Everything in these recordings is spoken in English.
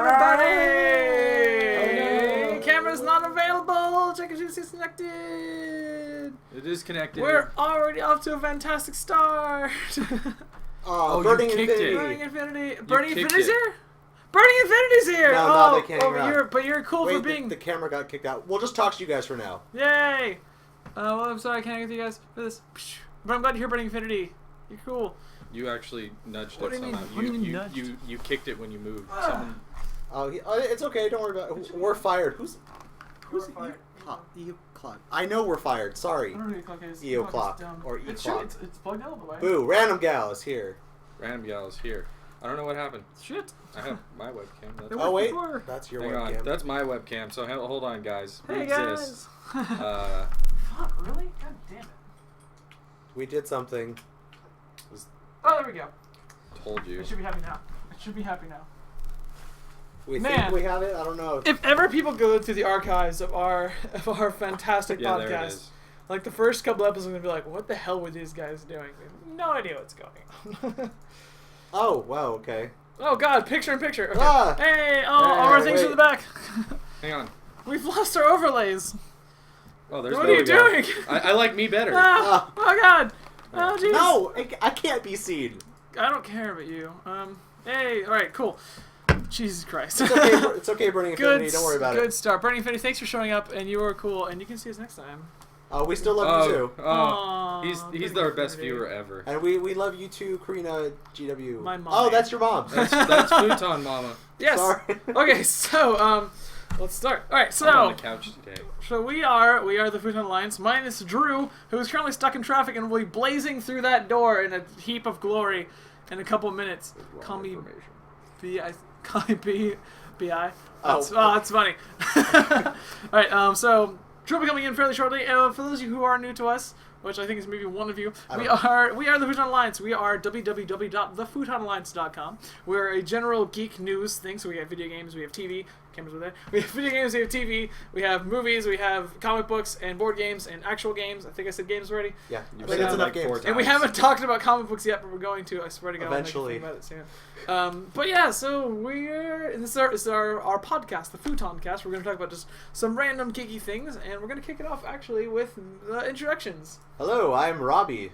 everybody! Oh, no. Camera's not available! Check if it's connected! It is connected. We're already off to a fantastic start! Burning you kicked Infinity. it. Burning Infinity. You Burning kicked Infinity's it. here? Burning Infinity's here! No, they can't hear out. But you're cool Wait, for being... the camera got kicked out. We'll just talk to you guys for now. Yay! Well, I'm sorry I can't get you guys for this. But I'm glad to hear Burning Infinity. You're cool. You actually nudged What it do you mean? somehow. What do you mean nudged? You kicked it when you moved. Someone, It's okay. Don't worry about it. We're fired. Who's fired? EO Clock. I know we're fired. Sorry. I don't know who the clock is. EO The Clock. is dumb. Or E It's Clock. true. It's plugged out, by the way. Boo. Random Gal is here. Random gal is here. I don't know what happened. Shit. I have my webcam. That's It Oh, wait. before. That's your Hang on. webcam. That's my webcam. So hold on, guys. We Hey, exist. guys. Uh, Fuck, really? God damn it. We did something. Oh, there we go. told you. It should be happy now. It should be happy now. We Man. think we have it? I don't know. If ever people go through the archives of our fantastic Yeah, there it podcast, is. like the first couple episodes are gonna be like, what the hell were these guys doing? We have no idea what's going on. Oh, wow, okay. Oh god, picture in picture. Okay. Ah! Hey, all our things wait. in the back. Hang on. We've lost our overlays. Oh, there's What there are you we go. doing? I like me better. Ah, oh god. Oh jeez. No! I can't be seen. I don't care about you. Hey, alright, cool. Jesus Christ. It's okay, Burning Good, Infinity. Don't worry about good it. start. Burning Infinity, thanks for showing up, and you were cool, and you can see us next time. We still love you, too. Oh, he's Burning our best Infinity. viewer ever. And we love you, too, Karina GW. My mom. Oh, that's your mom. That's Futon Mama. Yes. Sorry. Okay, so let's start. All right, I'm on so the couch today. we are the Futon Alliance. My name is Drew, who is currently stuck in traffic and will be blazing through that door in a heap of glory in a couple minutes. Call me B.I. Call me B.I. Oh, that's funny. All right, so Drew will be coming in fairly shortly. For those of you who are new to us, which I think is maybe one of you, we are the Futon Alliance. We are www.thefutonalliance.com. We're a general geek news thing, so we have video games, we have TV, cameras over there. We have video games, we have TV, we have movies, we have comic books and board games and actual games. I think I said games already. Yeah, You've I think said it's it enough like games. 4 And we times. haven't talked about comic books yet, but we're going to. I swear to God. Eventually. I'll make a thing about it soon. But yeah, so this is our podcast, the Futoncast. We're going to talk about just some random geeky things, and we're going to kick it off actually with introductions. Hello, I'm Robbie.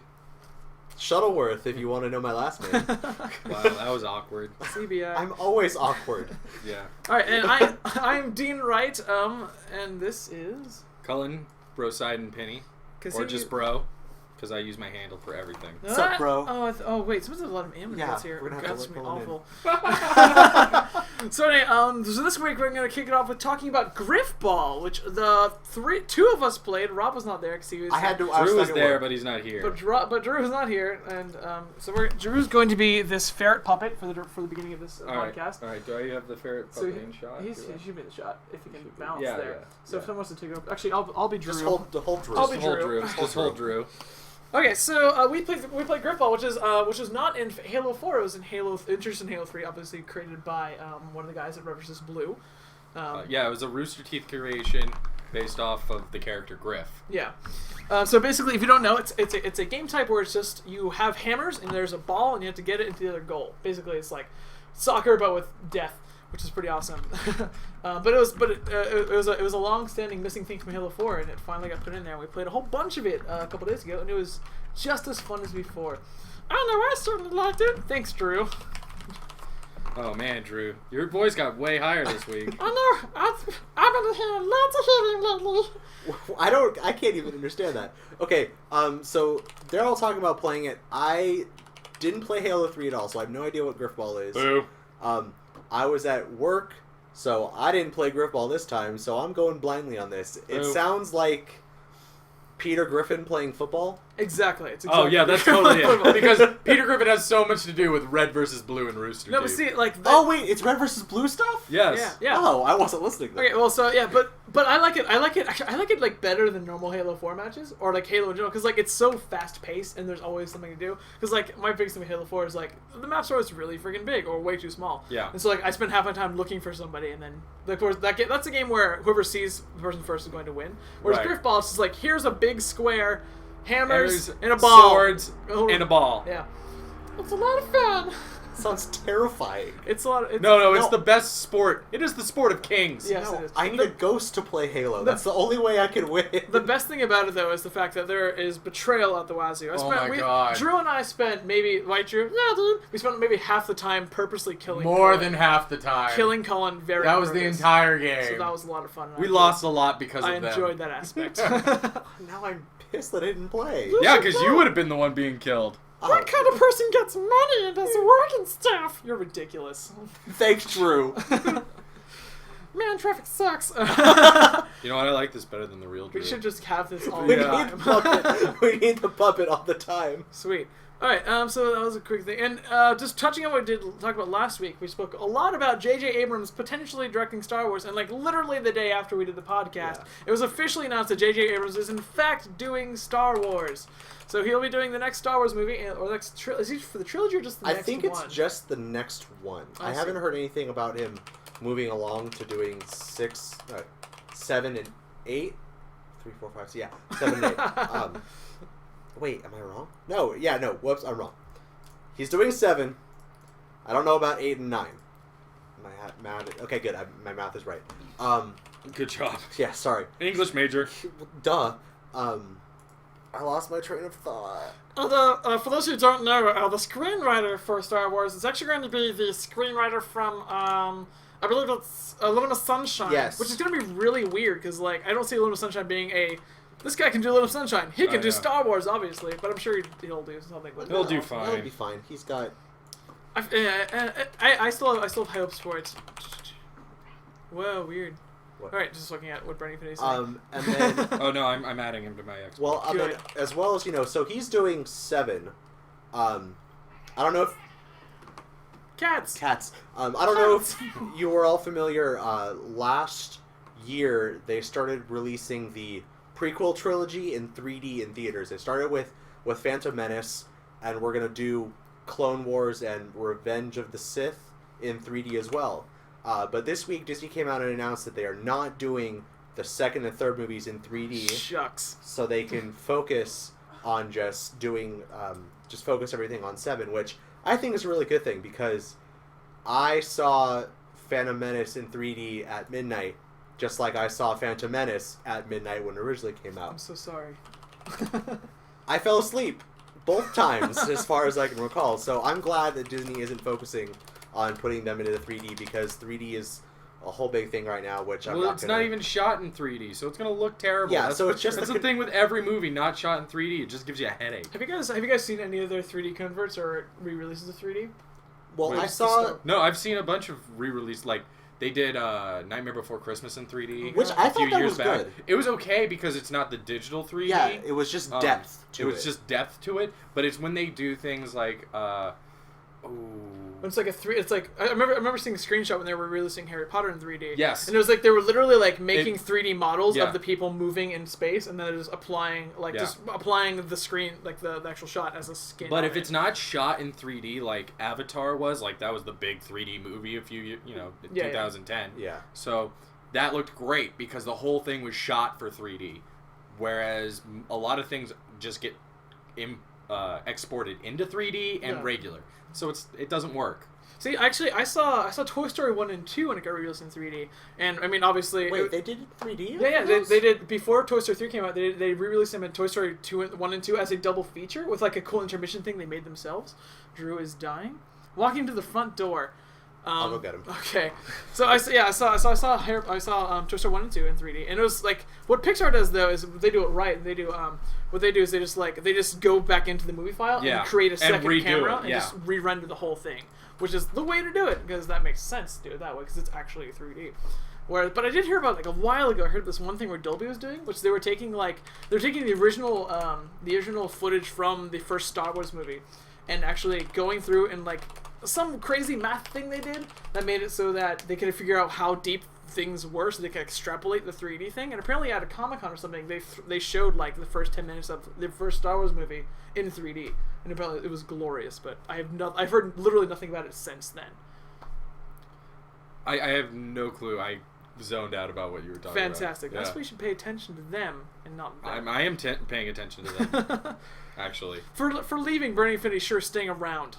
Shuttleworth, if you want to know my last name. Wow, that was awkward. CBI. I'm always awkward. Yeah. All right, and I'm Dean Wright. And this is Cullen, Broside, and Penny. Or just Bro, because I use my handle for everything. What's up, bro? Oh wait, so there's a lot of immigrants Yeah, here. we're gonna have to That's look gonna be one awful. So anyway, so this week we're gonna kick it off with talking about Griffball, which two of us played. Rob was not there because he was. I was Drew was stuck at there, work. but he's not here. But Drew is not here, and so Drew's going to be this ferret puppet for the beginning of this podcast. All right. Do I have the ferret So puppet in shot? he should be the shot if he can Should be. bounce Yeah, there. yeah, So if yeah. someone wants to take over, actually I'll be Drew. Just hold Drew. I'll be Just hold Drew. Drew. Just hold Drew. Okay, so we played Griffball, which was not in Halo 4. It was in Introduced in Halo 3, obviously created by one of the guys at Red vs. Blue. Yeah, it was a Rooster Teeth creation based off of the character Griff. Yeah. So basically, if you don't know, it's a game type where it's just you have hammers and there's a ball and you have to get it into the other goal. Basically, it's like soccer but with death, which is pretty awesome. But it was a long-standing missing thing from Halo 4, and it finally got put in there. And we played a whole bunch of it a couple days ago, and it was just as fun as before. I don't know, I certainly liked it. Thanks, Drew. Oh man, Drew, your voice got way higher this week. I know. I've been hearing lots of hitting lately. I can't even understand that. Okay, so they're all talking about playing it. I didn't play Halo 3 at all, so I have no idea what Griffball is. Boo. I was at work, so I didn't play Griffball this time, so I'm going blindly on this. It sounds like Peter Griffin playing football. Exactly. It's Oh exactly yeah, that's totally it. Because Peter Griffin has so much to do with Red versus Blue and Rooster No, but Teeth. see, like... Oh wait, it's Red versus Blue stuff? Yes. Yeah. Oh, I wasn't listening then. Okay, well, so yeah, but I like it. Actually, I like it like better than normal Halo 4 matches or like Halo in general because like it's so fast paced and there's always something to do. Because like my biggest thing with Halo 4 is like the maps are always really freaking big or way too small. Yeah. And so like I spend half my time looking for somebody and then of course that's a game where whoever sees the person first is going to win. Whereas Right. Griffball is just like here's a big square, hammers There's and a ball, swords, and a ball. Yeah. It's a lot of fun. Sounds terrifying. It's a lot. It's the best sport. It is the sport of kings. Yes, No, it is. I need a ghost to play Halo. That's the only way I can win. The best thing about it, though, is the fact that there is betrayal at the wazoo. God. Drew and I spent maybe... Right, Drew? Yeah, dude. We spent maybe half the time purposely killing More Colin. than half the time. Killing Colin very That was the purpose. entire game. So that was a lot of fun. We lost a lot because of I them. enjoyed that aspect. Now I'm pissed that I didn't play. Yeah, because you would have been the one being killed. What kind of person gets money and does working stuff? You're ridiculous. Thanks, Drew. Man, traffic sucks. You know what? I like this better than the real Drew. We should just have this all We the need time. puppet. We need the puppet all the time. Sweet. All right, so that was a quick thing. And just touching on what we did talk about last week, we spoke a lot about J.J. Abrams potentially directing Star Wars, and like literally the day after we did the podcast, it was officially announced that J.J. Abrams is in fact doing Star Wars. So he'll be doing the next Star Wars movie, or next is he for the trilogy or just the next one? I think it's just the next one. I haven't heard anything about him moving along to doing 7 and 8. 3, 4, 5. So yeah, 7 and 8. Wait, am I wrong? No, whoops, I'm wrong. He's doing 7. I don't know about 8 and 9. My math. Okay, good. My math is right. Good job. Yeah, sorry. English major. Duh. I lost my train of thought. For those who don't know, the screenwriter for Star Wars is actually going to be the screenwriter from, I believe it's Little Miss Sunshine. Yes. Which is going to be really weird, because, like, I don't see Little Miss Sunshine being this guy can do Little Miss Sunshine. He can do Star Wars, obviously, but I'm sure he'll do something with it. He'll do fine. He'll be fine. He's got... I still have high hopes for it. Whoa, weird. What? All right, just looking at what Brendan Finney's saying. And then... Oh, no, I'm adding him to my Xbox. Well, then, as well as, so he's doing 7. I don't know if... Cats. I don't know if you were all familiar. Last year, they started releasing the prequel trilogy in 3D in theaters. They started with Phantom Menace, and we're going to do Clone Wars and Revenge of the Sith in 3D as well. But this week, Disney came out and announced that they are not doing the second and third movies in 3D. Shucks. So they can focus on just doing, focus everything on 7, which I think is a really good thing, because I saw Phantom Menace in 3D at midnight, just like I saw Phantom Menace at midnight when it originally came out. I'm so sorry. I fell asleep both times, as far as I can recall. So I'm glad that Disney isn't focusing on putting them into the 3D, because 3D is a whole big thing right now, which I'm not it's not even shot in 3D, so it's going to look terrible. Yeah, so it's just... That's the thing with every movie not shot in 3D. It just gives you a headache. Have you guys seen any of their 3D converts or re-releases of 3D? Well, Wait, I saw... No, I've seen a bunch of re-release, like... They did Nightmare Before Christmas in 3D. Which I thought that was good. It was okay because it's not the digital 3D. Yeah, it was just depth to it. It was just depth to it, but it's when they do things like... It's like it's like I remember seeing a screenshot when they were releasing Harry Potter in 3D. Yes. And it was like they were literally like making 3D models yeah. of the people moving in space, and then just applying just applying the screen, like the actual shot as a skin. But if it's not shot in 3D like Avatar was, like that was the big 3D movie a few years, 2010. Yeah. So that looked great because the whole thing was shot for 3D, whereas a lot of things just get exported into 3D and regular. So it doesn't work. See, actually, I saw Toy Story 1 and 2 when it got released in 3D, and I mean, obviously... Wait, they did 3D? Yeah, they did, before Toy Story 3 came out, they re-released them in Toy Story 1 and 2 as a double feature, with like a cool intermission thing they made themselves. Drew is dying. Walking to the front door. I'll go get him. Okay, so I saw Toy Story 1 and 2 in 3D, and it was like, what Pixar does though is they do it right. They do what they do is they just go back into the movie file and create a second camera and just re-render the whole thing, which is the way to do it, because that makes sense to do it that way, because it's actually 3D. But I did hear about, like, a while ago, I heard this one thing where Dolby was doing, which they were taking the original footage from the first Star Wars movie, and actually going through and like some crazy math thing they did that made it so that they could figure out how deep things were, so they could extrapolate the 3D thing. And apparently at a Comic-Con or something, they showed like the first 10 minutes of the first Star Wars movie in 3D, and apparently it was glorious. But I've heard literally nothing about it since then. I have no clue. I zoned out about what you were talking about. Fantastic. That's why we should pay attention to them and not them. I am paying attention to them, actually. For leaving, Bernie Finney sure staying around.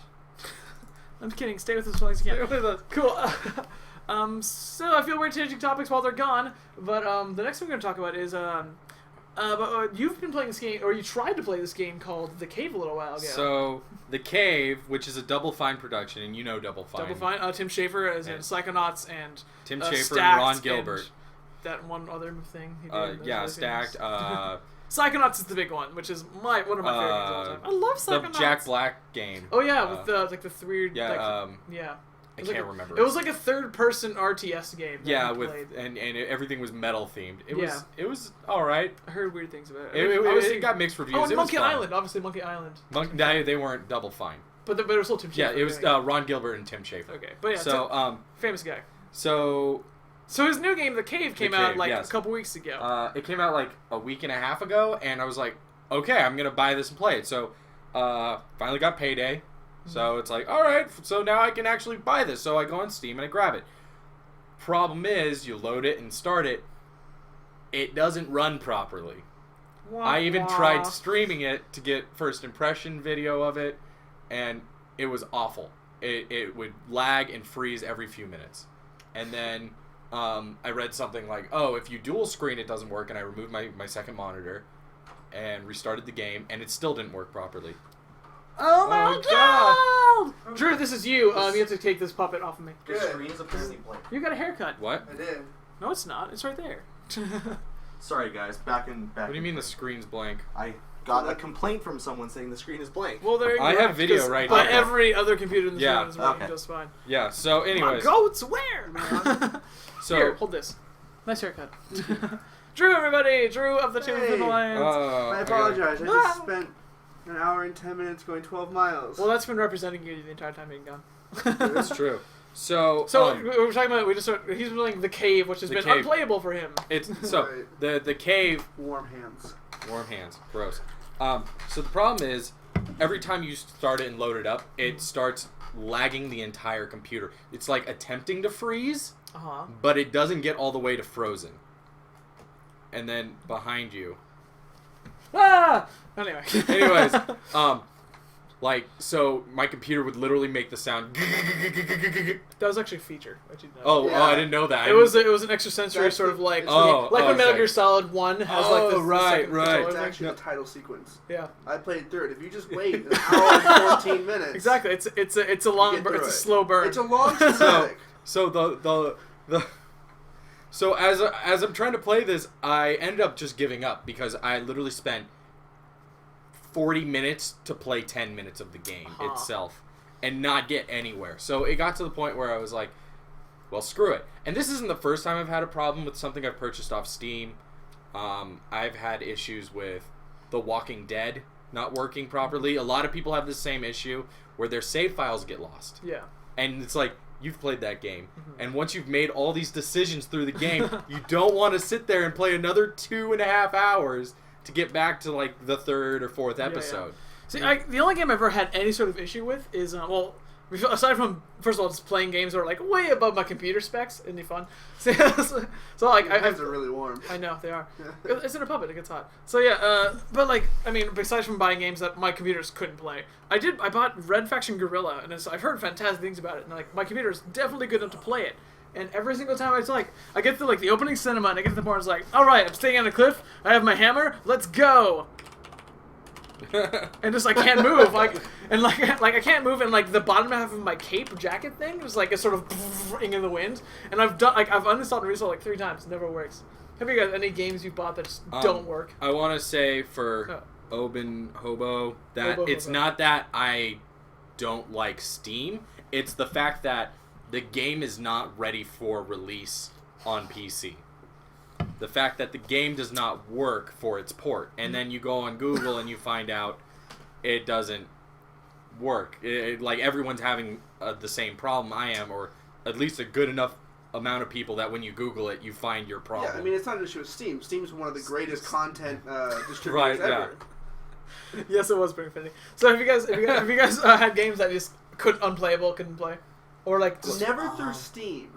I'm kidding. Stay with us as long as you can. Stay with us. Cool. So I feel we're changing topics while they're gone, but the next thing we're going to talk about is you've been playing this game, or you tried to play this game called The Cave a little while ago. So, The Cave, which is a Double Fine production, and you know Double Fine. Double Fine. Tim Schafer is in Psychonauts and Tim Schafer Stacked and Ron Gilbert. And that one other thing he did. Yeah, Stacked. Psychonauts is the big one, which is one of my favorite games of all time. I love Psychonauts. The Jack Black game. Oh yeah, with the three. Yeah. Yeah. I can't remember. It was like a third-person RTS game. Yeah, and everything was metal themed. It was all right. I heard weird things about it. It got mixed reviews. Oh, and it Monkey was fun. Island, obviously Monkey Island. They weren't Double Fine. But it was still Tim Schafer. Yeah, it was Ron Gilbert and Tim Schafer. Okay, but yeah, so famous guy. So his new game, The Cave, came out a couple weeks ago. It came out like a week and a half ago, and I was like, okay, I'm gonna buy this and play it. So finally got payday. So it's like, all right, so now I can actually buy this. So I go on Steam and I grab it. Problem is, you load it and start it, it doesn't run properly. I even tried streaming it to get first impression video of it, and it was awful. It would lag and freeze every few minutes. And then I read something like, oh, if you dual screen, it doesn't work, and I removed my second monitor and restarted the game, and it still didn't work properly. Oh my god! Drew, this is you. You have to take this puppet off of me. The screen's apparently blank. You got a haircut. What? I did. No, it's not. It's right there. Sorry, guys. Back. What do you mean the screen's blank? I got a complaint from someone saying the screen is blank. Well, there you go. I have video right But now. every other computer in the room is working Okay. just fine. Yeah, so anyways. Goats, where? So, here, hold this. Nice haircut. Drew, everybody! Drew of the Chamber of the Lions. I apologize. I just spent an hour and 10 minutes going 12 miles. Well, that's been representing you the entire time being gone. That's true. So we were talking about, he's been playing The Cave, which has been unplayable for him. It's so the Cave. Warm hands. Warm hands. Gross. So the problem is, every time you start it and load it up, it starts lagging the entire computer. It's like attempting to freeze, but it doesn't get all the way to frozen. And then behind you. Ah! Anyway. Anyways, so my computer would literally make the sound. That was actually a feature. Oh, I didn't know that. It was an extrasensory sort of like when Metal Gear Solid 1 has like this. Right. It's actually the title sequence. Yeah. I played through it. If you just wait an hour and 14 minutes. Exactly. It's a long burn. It's a slow burn. It's a long cinematic. So as I'm trying to play this, I ended up just giving up because I literally spent 40 minutes to play 10 minutes of the game itself and not get anywhere. So it got to the point where I was like, well, screw it. And this isn't the first time I've had a problem with something I've purchased off Steam. I've had issues with The Walking Dead not working properly. A lot of people have the same issue where their save files get lost. Yeah. And it's like, you've played that game, and once you've made all these decisions through the game, you don't want to sit there and play another 2.5 hours to get back to like the third or fourth episode. Yeah. See, the only game I've ever had any sort of issue with is aside from first of all just playing games that are like way above my computer specs, isn't it fun? So like Your hands are really warm. I know they are. It's in a puppet; it gets hot. So yeah, but like besides from buying games that my computers couldn't play, I bought Red Faction Guerrilla, and I've heard fantastic things about it. And like my computer is definitely good enough to play it. And every single time I get to like the opening cinema, and I get to the point where it's like, all right, I'm staying on a cliff. I have my hammer. Let's go. And just I can't move, I can't move, and like the bottom half of my cape jacket thing is like it's sort of in the wind, and I've uninstalled and reinstalled like 3 times, it never works. Have you guys any games you bought that just don't work? I want to say for Oben Hobo that it's not that I don't like Steam, it's the fact that the game is not ready for release on PC. The fact that the game does not work for its port, and then you go on Google and you find out it doesn't work. Like everyone's having the same problem I am, or at least a good enough amount of people that when you Google it, you find your problem. Yeah, I mean it's not an issue with Steam. Steam's one of the greatest content distributors ever. Yeah. Yes, it was pretty fitting. So have you guys had games that just couldn't play, or like just, never through Steam?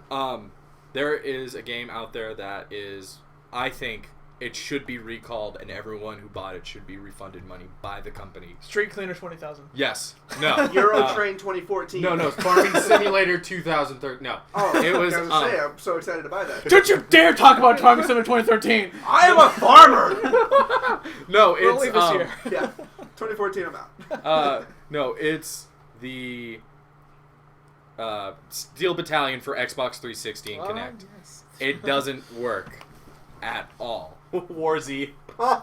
There is a game out there that is, I think, it should be recalled, and everyone who bought it should be refunded money by the company. Street Cleaner 20,000. Yes. No. Euro Train 2014. No. Farming Simulator 2013. No. Oh, It was. I was gonna say, I'm so excited to buy that. Don't you dare talk about Farming Simulator 2013. I am a farmer. No, We'll it's leave this here. Yeah, 2014. I'm out. No, it's the Steel Battalion for Xbox 360 and Kinect. Yes. It doesn't work at all. War Z.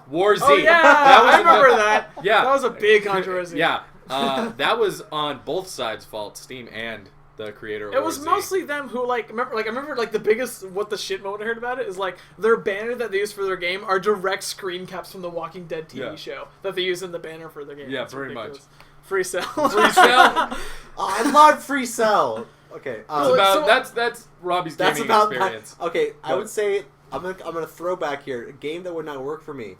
War Z. Oh yeah, That was I remember that. Yeah. That was a big controversy. Yeah. That was on both sides' fault, Steam and the creator of It was War Z. mostly them who I remember the biggest what the shit moment I heard about it is like their banner that they use for their game are direct screen caps from the Walking Dead TV show that they use in the banner for their game. Yeah, It's pretty ridiculous. much. Free sell. Free sell. I love free cell. Okay. It's Well, about so- that's Robbie's That's gaming about experience. okay, I Go. would say I'm gonna throw back here a game that would not work for me.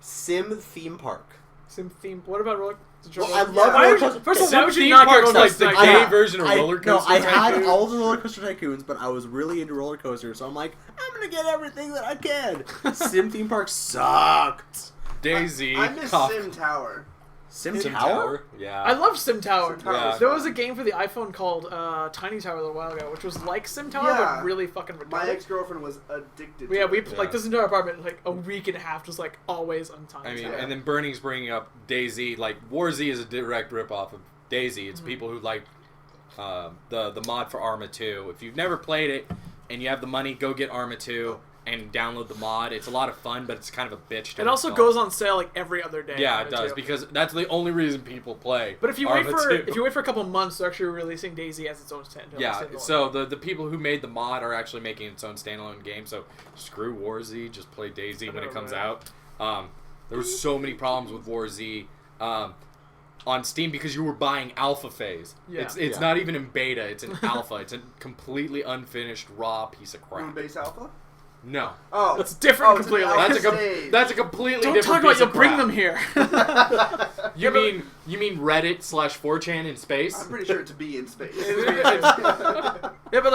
Sim theme park. Sim theme. What about roller? Well, I love Why roller would you- coaster. First of all, Sim why would you theme not get park's roller like the coaster? gay I- version of Roller Coaster No, I had Tycoon. all the roller coaster tycoons, but I was really into roller coasters, so I'm like, I'm gonna get everything that I can. Sim theme park sucked. Daisy. I miss Cough. Sim Tower. Sim, Sim Tower? Yeah. I loved Sim Tower. Sim Tower Yeah. was There fun. was a game for the iPhone called Tiny Tower a little while ago, which was like Sim Tower, Yeah. but really fucking retarded. My ex-girlfriend was addicted. Yeah, to we it. like this entire apartment like a week and a half, just like always on time. I mean, Yeah. and then Burning's bringing up Daisy. Like War Z is a direct ripoff of Daisy. Mm-hmm. It's people who like the mod for Arma 2. If you've never played it and you have the money, go get Arma 2 and download the mod. It's a lot of fun, but it's kind of a bitch to it also install. goes on sale like every other day. Yeah, on it does too. because that's the only reason people play. But if you wait Arma for 2. a couple months, they're actually releasing Daisy as its own standalone. Yeah, so the people who made the mod are actually making its own standalone game. So screw War Z, just play Daisy when it comes out. There was so many problems with War Z on Steam because you were buying alpha phase. Yeah. It's Yeah. not even in beta. It's an alpha. It's a completely unfinished raw piece of crap. Moonbase Alpha. No, Oh, It's different it's an completely. alpha that's a stage. that's a completely Don't different talk about piece you'll of bring crap. them here. You mean Reddit /4chan in space? I'm pretty sure it's B in space. Yeah, but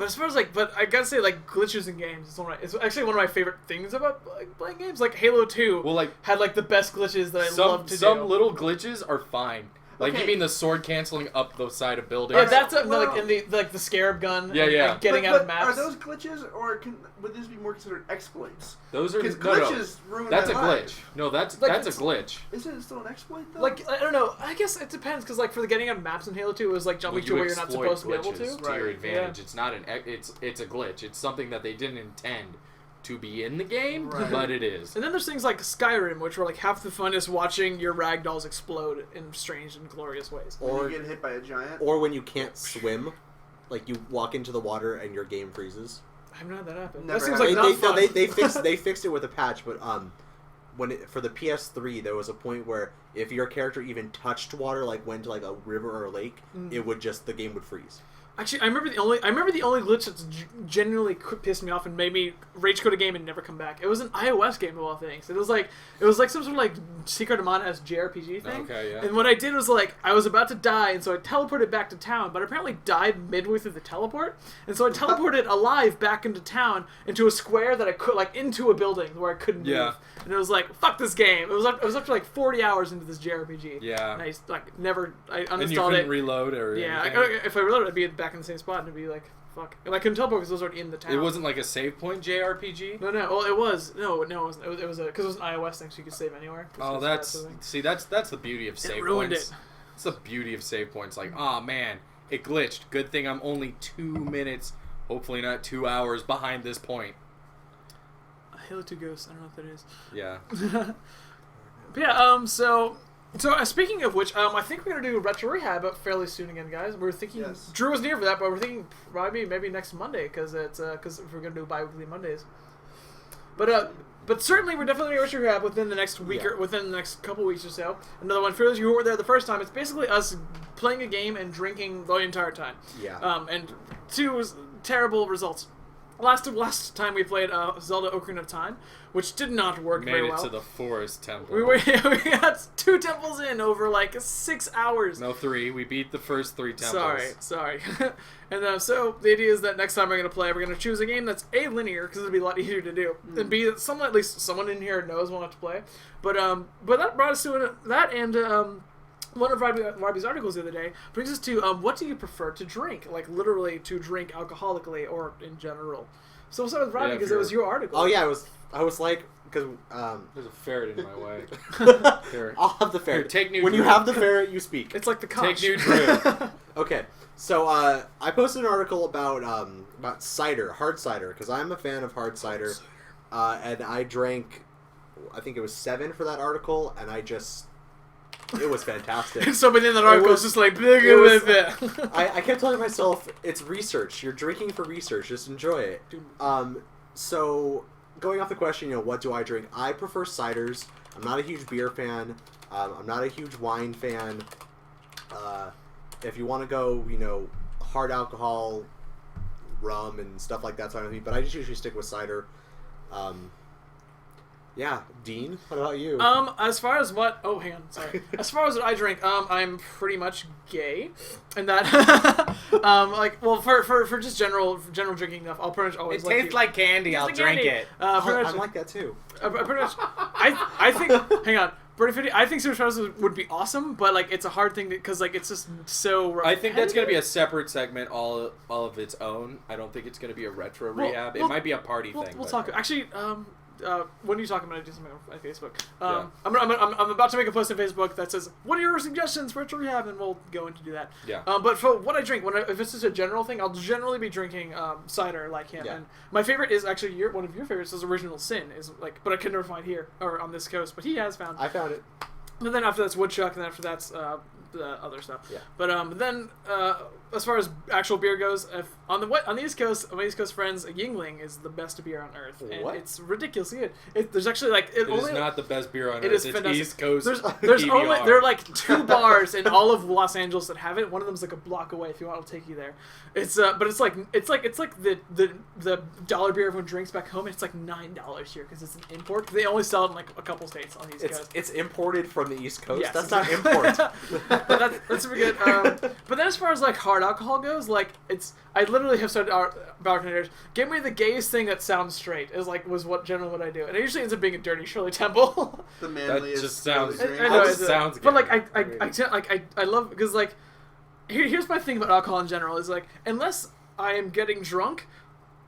as far as but I gotta say glitches in games it's actually one of my favorite things about playing games. Like Halo 2 Well, like had the best glitches that I some love to some do. little glitches are fine. Like Okay. You mean the sword canceling up the side of buildings? Yeah, that's Well- like in the scarab gun. Yeah, and, yeah. like, getting but, out of but maps. Are those glitches, or would these be more considered exploits? Those are Because no, no. glitches ruin That's a my glitch. life. No, that's Like, a it's- glitch. Isn't it still an exploit though? Like I don't know. I guess it depends because for the getting out of maps in Halo 2, it was jumping Well, to you where you're not exploit supposed to be able glitches to. to your Right. advantage. It's not it's a glitch. It's something that they didn't intend to be in the game, Right. but it is. And then there's things like Skyrim, which were half the fun is watching your ragdolls explode in strange and glorious ways. when Or you get hit by a giant. or when you can't swim, like you walk into the water and your game freezes. I've not had that happen. Never That seems had like it. not fun. They fixed it with a patch, but for the PS3 there was a point where if your character even touched water, like went to like a river or a lake, it would the game would freeze. Actually, I remember the only glitch that's genuinely pissed me off and made me rage quit a game and never come back. It was an iOS game of all things. It was like some sort of Secret of Mana-esque JRPG thing. Okay, yeah. And what I did was I was about to die, and so I teleported back to town, but I apparently died midway through the teleport, and so I teleported alive back into town into a square that I could into a building where I couldn't Yeah. move. And it was fuck this game. It was up to 40 hours into this JRPG. Yeah. And I never I uninstalled And you couldn't it. reload or Yeah, anything? if I reloaded, I'd be back in the same spot, and it'd be fuck. And I couldn't teleport because it was already in the town. It wasn't like a save point JRPG? No. Well, it was. No, it wasn't. It was because it was an iOS thing, so you could save anywhere. Oh, that's the beauty of save ruined points. it. It's the beauty of save points. Oh man, it glitched. Good thing I'm only 2 minutes, hopefully not 2 hours behind this point. Halo 2 Ghosts. I don't know what that is. Yeah. But yeah. So speaking of which, I think we're gonna do Retro Rehab fairly soon again, guys. We're thinking Yes. Drew was near for that, but we're thinking probably maybe next Monday because we're gonna do bi-weekly Mondays. But certainly we're definitely gonna Retro Rehab within the next week or within the next couple weeks or so. Another one for those of you who were there the first time. It's basically us playing a game and drinking the entire time. Yeah. And two terrible results. Last time we played Zelda Ocarina of Time, which did not work Made very it well. to the forest temple. We got 2 temples in over like 6 hours. No, 3. We beat the first 3 temples. Sorry. And so the idea is that next time we're gonna play, we're gonna choose a game that's A, linear, because it'll be a lot easier to do, and B, that at least someone in here knows what to play. But that brought us to that, and one of Robbie's articles the other day brings us to what do you prefer to drink, like literally to drink alcoholically or in general. So we'll start with Robbie because it was your article. Oh yeah, I was like, because There's a ferret in my way. Here. I'll have the ferret. Here, take new when you drink. have the ferret, you speak. It's like the conch. Take new drink. Okay, so I posted an article about cider, hard cider, because I'm a fan of hard cider, and I drank, I think it was 7 for that article, and it was fantastic. And somebody in that article was just like, bigger with it. I kept telling myself, it's research. You're drinking for research. Just enjoy it. So going off the question, what do I drink? I prefer ciders. I'm not a huge beer fan. I'm not a huge wine fan. If you want to go, hard alcohol, rum and stuff like that's fine with me. But I just usually stick with cider. Yeah, Dean, what about you? As far as what... Oh, hang on, sorry. As far as what I drink, I'm pretty much gay. And that... for just general drinking stuff, I'll pretty much always Tastes like candy. I'll drink it. I'm like that too. Pretty much... I think... Hang on. I think Super Smash Bros. Would be awesome, but, it's a hard thing because, it's just so... I think that's going to be a separate segment all of its own. I don't think it's going to be a retro rehab. It might be a party thing. We'll talk... Actually, when are you talking about? I do something on Facebook. I'm about to make a post on Facebook that says, "What are your suggestions for retro rehab?" and we'll go into do that. Yeah. But for what I drink, if it's just a general thing, I'll generally be drinking cider like him. Yeah. And my favorite is actually one of your favorites is Original Sin. But I can never find here or on this coast. But he has found. I found it. And then after that's Woodchuck, and then after that's the other stuff. Yeah. But then as far as actual beer goes, on the East Coast, my East Coast friends, Yingling is the best beer on earth, and it's ridiculously good. There's actually it is not the best beer on earth. It's fantastic. East Coast. There are 2 bars in all of Los Angeles that have it. One of them's like a block away. If you want, I'll take you there. It's but it's like the dollar beer everyone drinks back home. And it's like $9 here because it's an import. They only sell it in a couple states on the East Coast. It's imported from the East Coast. Yes, that's exactly. not import. But that's super good. But then as far as hard alcohol goes, I literally have started bartenders give me the gayest thing that sounds straight was generally what I do, and it usually ends up being a dirty Shirley Temple. The manliest. That just sounds. Sounds good. But I love because here's my thing about alcohol in general is unless I am getting drunk,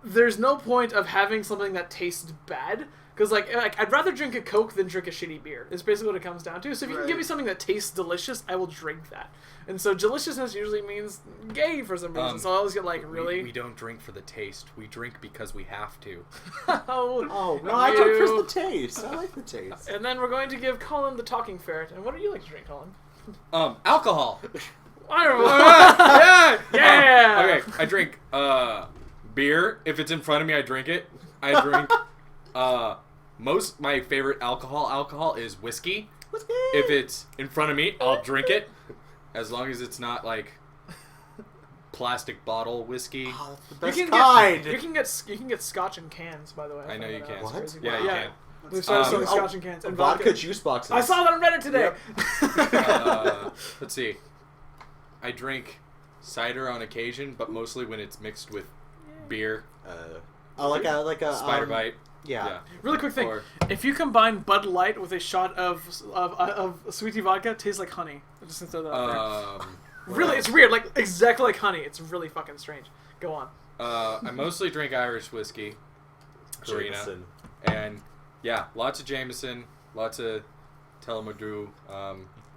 there's no point of having something that tastes bad. Because, I'd rather drink a Coke than drink a shitty beer. It's basically what it comes down to. So if you can give me something that tastes delicious, I will drink that. And so deliciousness usually means gay for some reason. So I always get really... We don't drink for the taste. We drink because we have to. No, I drink for the taste. I like the taste. And then we're going to give Colin the talking ferret. And what do you like to drink, Colin? Alcohol. I don't know. Yeah! Okay, I drink beer. If it's in front of me, I drink it. I drink... my favorite alcohol is whiskey. If it's in front of me, I'll drink it. As long as it's not plastic bottle whiskey. Oh, that's the best kind. You can get scotch in cans, by the way. I know you can. What? Yeah, you can. We've started selling scotch in cans and vodka juice boxes. I saw that on Reddit today. Yep. Let's see. I drink cider on occasion, but mostly when it's mixed with beer. Like a Spider Bite. Yeah. Really quick thing: if you combine Bud Light with a shot of sweet tea vodka, it tastes like honey. Just to throw that out there. Really, it's weird. Exactly like honey. It's really fucking strange. Go on. I mostly drink Irish whiskey, Karina, and lots of Jameson, lots of Tullamore,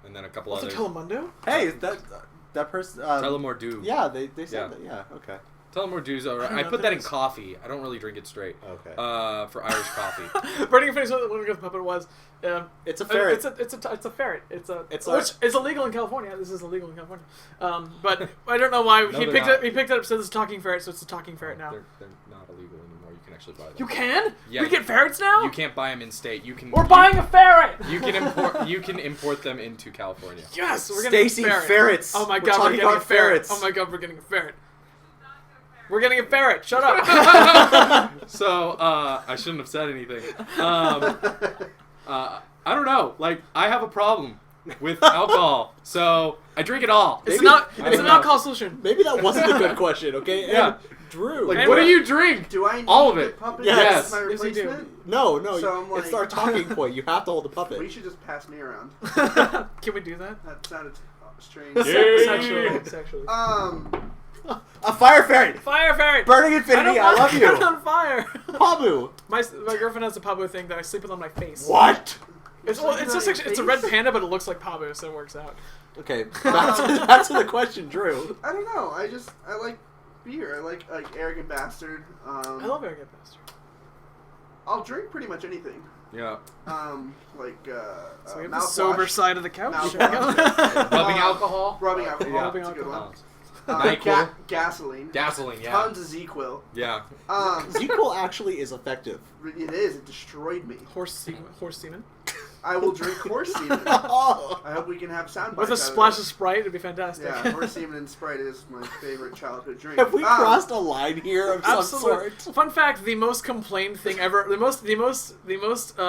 and then a couple others. Telemundo? Hey, that person. Tullamore. Yeah, they said that. Yeah, okay. Tullamore Dew's alright. I put that in coffee. I don't really drink it straight. Okay. For Irish coffee. Burning Face, what the puppet was. It's a ferret. It's a ferret. Which is illegal in California. This is illegal in California. But I don't know why he picked it up. So this is talking ferret. So it's a talking ferret now. They're not illegal anymore. You can actually buy them. You can? Yeah. We get ferrets now? You can't buy them in state. We're buying a ferret. You can import them into California. Yes, we're getting Stacey ferrets. Oh my We're god, talking about ferrets. Oh my god, we're getting a ferret. We're getting a ferret. Shut up. So, I shouldn't have said anything. I don't know. Like, I have a problem with alcohol, so I drink it all. It's Maybe- an alcohol solution. Maybe that wasn't a good question, okay? Yeah. And Drew. Like, And what what- do you drink? Do I need All of the it. puppet Yes. as my Yes, you do. replacement? No, So I'm it's like- our talking point. You have to hold the puppet. We should just pass me around. Can we do that? That sounded strange. Yeah. Sexually. A fire ferret! Fire ferret! Burning Infinity, I want love to get you! on fire! Pabu! My girlfriend has a Pabu thing that I sleep with on my face. What? It's just actually, it's a red panda, but it looks like Pabu, so it works out. Okay, back to the question, Drew. I don't know. I like beer. I like Arrogant Bastard. I love Arrogant Bastard. I'll drink pretty much anything. Yeah. So we have the mouthwash. sober side of the couch. Mouthwash. Rubbing alcohol? Rubbing alcohol. Yeah. That's a good one. NyQuil? Gasoline. Gasoline, yeah. Tons of Z-Quil. Yeah. Z-Quil actually is effective. It is. It destroyed me. Horse semen. I will drink horse semen. Oh. I hope we can have sound With a bites out splash of of this. Sprite, it'd be fantastic. Yeah, horse semen and Sprite is my favorite childhood drink. Have we crossed a line here of some Absolutely. sort? Fun fact: the most complained thing ever, the most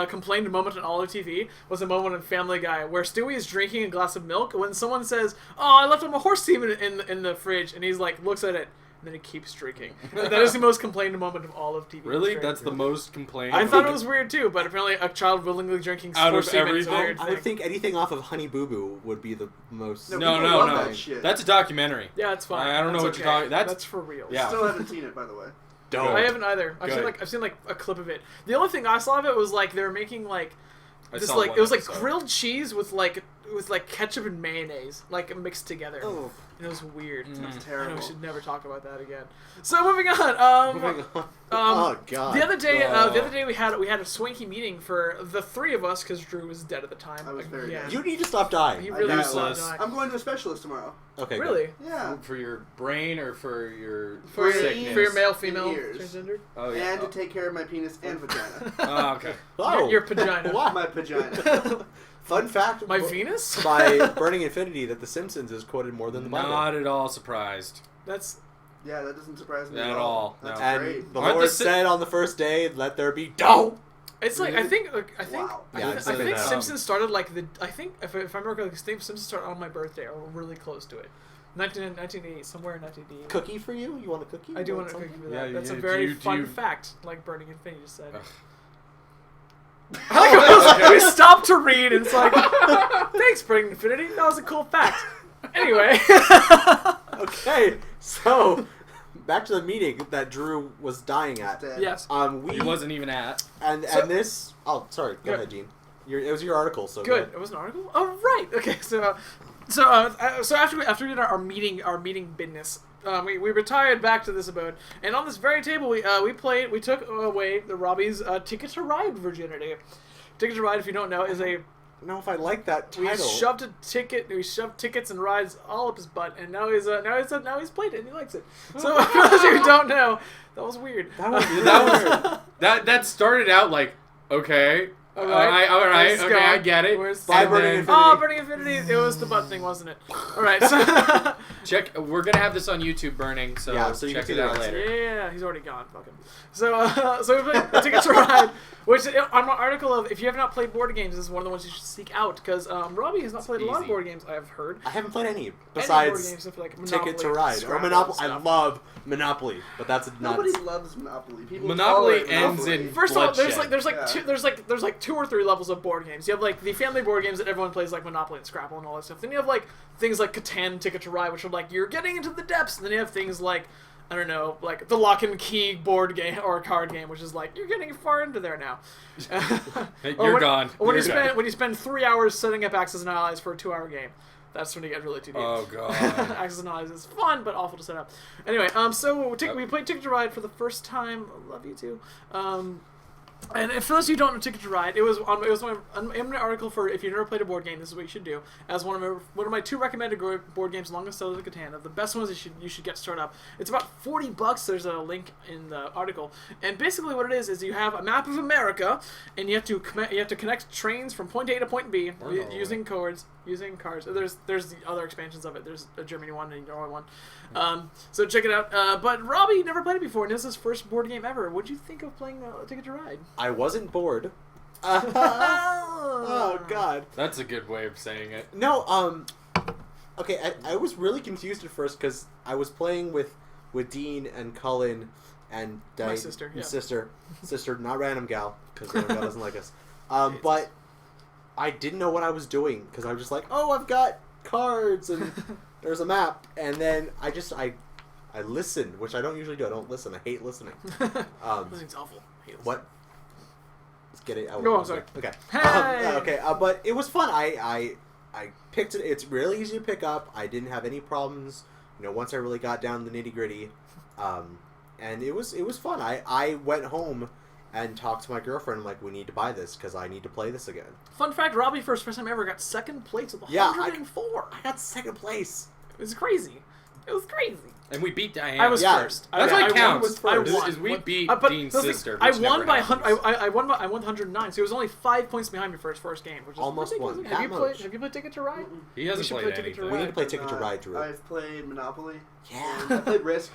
complained moment on all of TV was a moment in Family Guy where Stewie is drinking a glass of milk when someone says, "Oh, I left my horse semen in the fridge," and he's like, looks at it, and then he keeps drinking. And that is the most complained moment of all of TV. Really? history. That's the most complained? I thought it was weird too, but apparently a child willingly drinking Out horse of semen is a everything? weird I thing. would think anything off of Honey Boo Boo would be the most... No, No, people no, love no. that shit. That's a documentary. Yeah, it's fine. I don't know That's what you're talking- That's for real. Yeah. Still haven't seen it, by the way. Don't. I haven't either. Good. I've seen a clip of it. The only thing I saw of it was like they were making like I this saw like one it was like episode. grilled cheese with ketchup and mayonnaise like mixed together. Oh. And it was weird. That's I know terrible. we should never talk about that again. So moving on. Moving on. Oh, God. The other day, Oh. we had a swanky meeting for the three of us because Drew was dead at the time. I was very dead. You need to stop dying. He I really died. was not Useless. dying. I'm going to a specialist tomorrow. Okay, good. Really? Yeah. For your brain or for your For your, sickness? for your male, female, Ears. transgender? Oh, yeah. And to take care of my penis and vagina. Oh, okay. Oh. Your vagina. What? My vagina. Fun fact My Venus? by Burning Infinity that The Simpsons is quoted more than the Bible. Not at all surprised. That's Yeah, that doesn't surprise me At at all, all. no. That's And great. the Aren't Lord the Si- said on the first day, "Let there be dough." it's like I think Wow. Yeah, I it's think been, Simpsons started like I think if I remember correctly, Simpsons started on my birthday or really close to it. 1988, somewhere in 1988. Cookie for you? You want a cookie? I do You want a something? cookie for that. Yeah, That's a yeah, very do fun you- fact, like Burning Infinity just said. Ugh. I like how we stopped to read, and it's like, thanks, Burning Infinity. That was a cool fact. Anyway. Okay, so back to the meeting that Drew was dying at. Dead. Yes. We He wasn't even at. and So- this. Oh, sorry. Go Yeah. ahead, Gene. It was your article, so Good. It was an article. Oh right. Okay. So after we did our meeting business, we retired back to this abode, and on this very table we took away the Robbie's Ticket to Ride virginity. Ticket to Ride, if you don't know, is a I don't know if I like that title. we shoved tickets and rides all up his butt, and now he's played it and he likes it. So for those of you who don't know, that was weird. That was That started out like, okay. All right. All right. Where's Okay, Scott? I get it. Where's Bye, And Burning then- Infinity. Oh, Burning Infinity. It was the butt thing, wasn't it? All right. So Check. We're gonna have this on YouTube burning, so, Yeah, so you check can it see the out rest. later. yeah, he's already gone. Fuck him. So we played Ticket to Ride, which on my article of if you have not played board games, this is one of the ones you should seek out because Robbie has not played a lot of easy. board games. I have heard. I haven't played any Any board besides games except for, like, Monopoly, Ticket to Ride or Scrabble, Monopoly. and I stuff. love Monopoly, but that's Nobody nuts. loves Monopoly. People Monopoly tolerate ends Monopoly. in First of all, bloodshed. there's like two or three levels of board games. You have like the family board games that everyone plays, like Monopoly and Scrabble and all that stuff. Then you have like things like Catan, Ticket to Ride, which are like you're getting into the depths. And then you have things like I don't know, like the Lock and Key board game or card game, which is like you're getting far into there now. Hey, Or you're when- gone. Or when You're gone. you spend 3 hours setting up Axis and Allies for a 2-hour game. That's when you get really too deep. Oh god. Axis and Allies is fun, but awful to set up. Anyway, so we played Ticket to Ride for the first time. Love you too. And for those of you who don't know Ticket to Ride, it was in my article for if you've never played a board game, this is what you should do. As one of my 2 recommended board games, along with Settlers of Catan, the best ones you should get started up. It's about $40. There's a link in the article, and basically what it is you have a map of America, and you have to connect trains from point A to point B using codes. using cars. There's the other expansions of it. There's a Germany one and a Norway one. So check it out. But Robbie never played it before, and this is his first board game ever. What'd you think of playing Ticket to Ride? I wasn't bored. Oh God. That's a good way of saying it. No, okay, I was really confused at first because I was playing with Dean and Cullen and My sister, yeah. sister, not random gal, because random gal doesn't like us. But I didn't know what I was doing because I was just like, oh, I've got cards and there's a map, and then I listened, which I don't usually do. I don't listen. I hate listening. Listening's awful. I hate listening. What? Let's get it out. No, I'm sorry. Okay. Hey! Okay, but it was fun. I picked it. It's really easy to pick up. I didn't have any problems. Once I really got down to the nitty gritty, and it was fun. I went home and talked to my girlfriend. Like, we need to buy this because I need to play this again. Fun fact: Robbie, for his first time ever, got second place with 104. I got second place. It was crazy. It was crazy. And we beat Diane. I was first. That's what counts. I won. Is we beat but Dean's the thing- sister. I which won never by happens. I won 109. So he was only 5 points behind me for his first game, which is Almost ridiculous. won. Have you That played? much. Have you played Ticket to Ride? He hasn't We should played play Ticket to anything. We need to play Ticket to Not. Ride, Drew. I've played Monopoly. Yeah. I played Risk.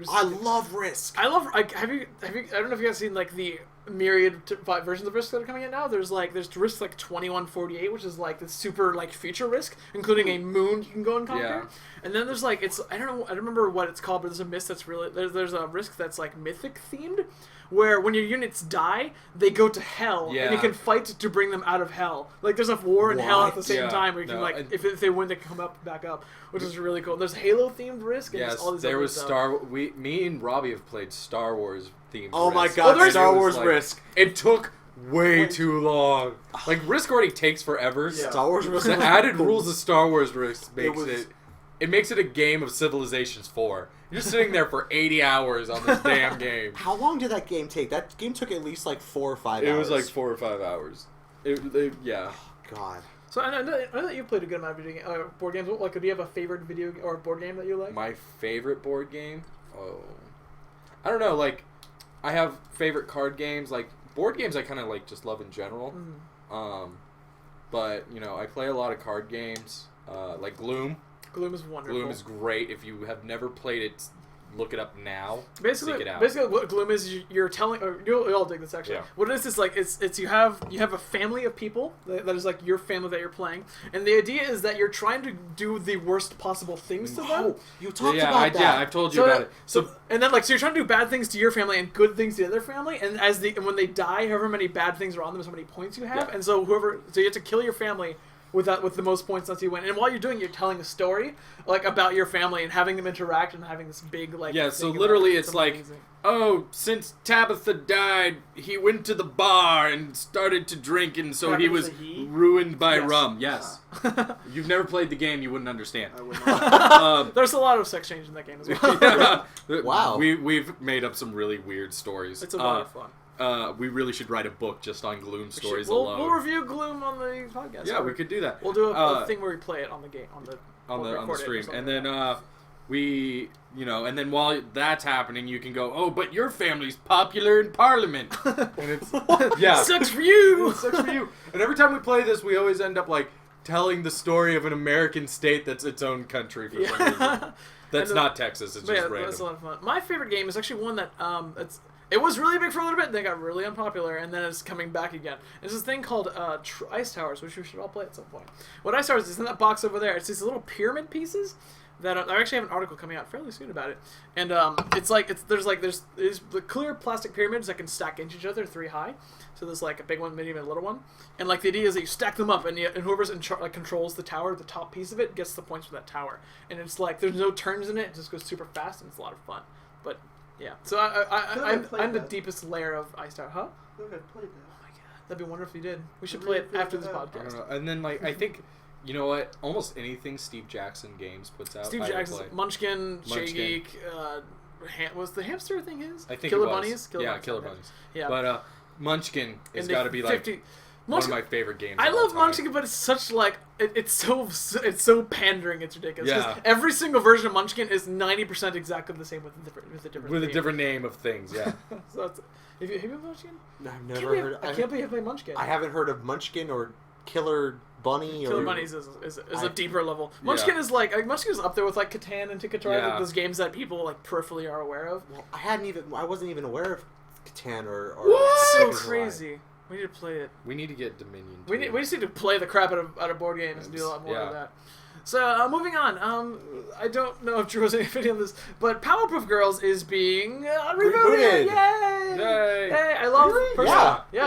I love Risk. I love. Have you? I don't know if you guys seen like the myriad versions of Risk that are coming in now. There's Risk like 2148, which is like the super like future Risk, including a moon you can go and conquer. Yeah. And then there's like I don't remember what it's called, but there's a myth that's really there's a Risk that's like mythic themed, where when your units die, they go to hell, and you Yeah. can fight to bring them out of hell. Like there's a war in hell at the What? same Yeah. time where you can No, like and- if they win, they can come back up, which is really cool. There's Halo themed Risk, and Yes, there's all these there other was stuff. Me and Robbie have played Star Wars themed. Oh my Risk. God, there's- Star It was Wars like- Risk. It took way too long. Like Risk already takes forever. Yeah. Star Wars Risk. The added rules of Star Wars Risk was- makes it a game of Civilizations 4. You're sitting there for 80 hours on this damn game. How long did that game take? That game took at least like 4 or 5 hours. It was like 4 or 5 hours. Yeah. God. So I know that you've played a good amount of board games. Like, do you have a favorite video or board game that you like? My favorite board game? Oh. I don't know, like, I have favorite card games. Like, board games I kind of, like, just love in general. But, I play a lot of card games. Like Gloom. Gloom is wonderful. Gloom is great. If you have never played it, look it up now. Basically, Seek it out. what Gloom is, you're telling. Or you'll all dig this actually. Yeah. What it is like it's you have a family of people that is like your family that you're playing, and the idea is that you're trying to do the worst possible things to them. Oh, you talked Yeah, about that. I've told you about it. So you're trying to do bad things to your family and good things to the other family, and when they die, however many bad things are on them, is how many points you have, Yeah. and so you have to kill your family with the most points until you win. And while you're doing it, you're telling a story like about your family and having them interact and having this big like Yeah, thing so about literally it. it's like, amazing. oh, since Tabitha died, he went to the bar and started to drink, and so he Tabitha was he? ruined by Yes. rum. Yes. You've never played the game, you wouldn't understand. I would not. There's a lot of sex change in that game as well. Wow. We've made up some really weird stories. It's a lot of fun. We really should write a book just on Gloom stories We'll alone. review Gloom on the podcast. Yeah, we could do that. We'll do a thing where we play it on the game on we'll the record it or stream, something and then like and then while that's happening, you can go, oh, but your family's popular in Parliament, and it's yeah, sucks for you. sucks for you. And every time we play this, we always end up like telling the story of an American state that's its own country for some reason. That's And not Texas. It's But just yeah, random. that's a lot of fun. My favorite game is actually one that it was really big for a little bit, then got really unpopular, and then it's coming back again. It's this thing called Ice Towers, which we should all play at some point. What Ice Towers is in that box over there. It's these little pyramid pieces that I actually have an article coming out fairly soon about it. And there's the clear plastic pyramids that can stack into each other 3 high. So there's like a big one, medium, and a little one. And like the idea is that you stack them up, and whoever's controls the tower, the top piece of it, gets the points for that tower. And it's like there's no turns in it; it just goes super fast, and it's a lot of fun. But yeah, so I'm the that. deepest layer of Ice Tower, huh? I think I've played that. Oh my god, that'd be wonderful if you did. We should I play really it feel after this that. I don't podcast. know. And then like I think, you know what? Almost anything Steve Jackson Games puts out. Steve I would Jackson's play. Munchkin, Shay Munchkin. Geek, was the hamster thing his? I think Killer it was. Bunnies. Killer okay. Bunnies. Yeah, But Munchkin has And the got to be like 50 one of my favorite games. I of all love time. Munchkin, but it's such like it's so pandering. It's ridiculous. 'Cause Yeah. every single version of Munchkin is 90% exactly the same with a different theme. different name of things. Yeah. So have you played Munchkin? I've I never heard. can't believe you played Munchkin. I haven't heard of Munchkin or Killer Bunny. Killer or Bunnies is a deeper level. Munchkin is like Munchkin is up there with like Catan and Ticket to Ride, like those games that people like peripherally are aware of. Well, I wasn't even aware of Catan or It's so Ticket to Ride. crazy. We need to play it. We need to get Dominion. We just need to play the crap out of board games and do a lot more of that. So, moving on. I don't know if Drew has any opinion on this, but Powerpuff Girls is being rebooted. Rebooted. Yay! Yay! Hey, I love. Really? Personally, yeah.